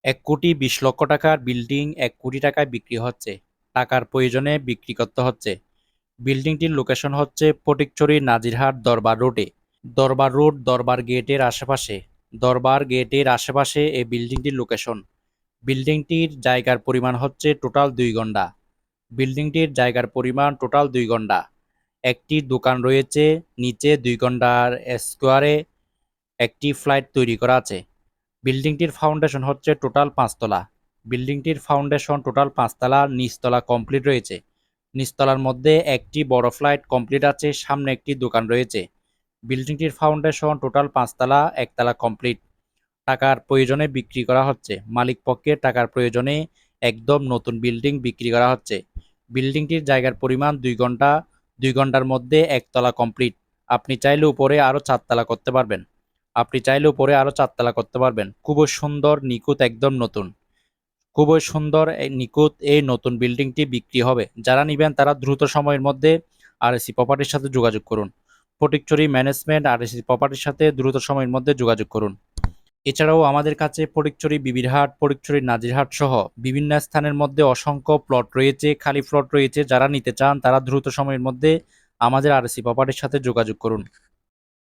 ১,২০,০০,০০০ টাকার বিল্ডিং ১,০০,০০,০০০ টাকায় বিক্রি হচ্ছে। টাকার প্রয়োজনে বিক্রি করতে হচ্ছে। বিল্ডিংটির লোকেশন হচ্ছে ফটিকছড়ি নাজিরহাট দরবার রোডে। দরবার রোড দরবার গেটের আশেপাশে। দরবার গেটের আশেপাশে এই বিল্ডিংটির লোকেশন। বিল্ডিংটির জায়গার পরিমাণ হচ্ছে টোটাল ২ ঘন্টা। বিল্ডিংটির জায়গার পরিমাণ টোটাল ২ ঘন্টা। একটি দোকান রয়েছে, নিচে ২ ঘন্টার স্কোয়ারে একটি ফ্লাইট তৈরি করা আছে। বিল্ডিংটির ফাউন্ডেশন হচ্ছে টোটাল ৫ তলা। বিল্ডিংটির ফাউন্ডেশন টোটাল ৫ তলা, নিচতলা কমপ্লিট রয়েছে। নিচতলার মধ্যে একটি বড় ফ্লাইট কমপ্লিট আছে, সামনে একটি দোকান রয়েছে। বিল্ডিংটির ফাউন্ডেশন টোটাল ৫ তলা, একতলা কমপ্লিট। টাকার প্রয়োজনে বিক্রি করা হচ্ছে। মালিক পক্ষের টাকার প্রয়োজনে একদম নতুন বিল্ডিং বিক্রি করা হচ্ছে। বিল্ডিংটির জায়গার পরিমাণ ২ ঘন্টা। ২ ঘন্টার মধ্যে একতলা কমপ্লিট। আপনি চাইলে উপরে আরও ৪ তলা করতে পারবেন। খুবই সুন্দর, নিখুঁত, একদম নতুন। খুবই সুন্দর নিখুঁত এই নতুন বিল্ডিংটি বিক্রি হবে। যারা নিবেন তারা দ্রুত সময়ের মধ্যে আরএসি প্রপার্টির সাথে যোগাযোগ করুন। ফটিকছড়ি ম্যানেজমেন্ট আরএসি প্রপার্টির সাথে দ্রুত সময়ের মধ্যে যোগাযোগ করুন। এছাড়াও আমাদের কাছে ফটিকছড়ি বিবিরহাট, ফটিকছড়ি নাজিরহাট সহ বিভিন্ন স্থানের মধ্যে অসংখ্য প্লট রয়েছে, খালি প্লট রয়েছে। যারা নিতে চান তারা দ্রুত সময়ের মধ্যে আমাদের আরএসি প্রপার্টির সাথে যোগাযোগ করুন।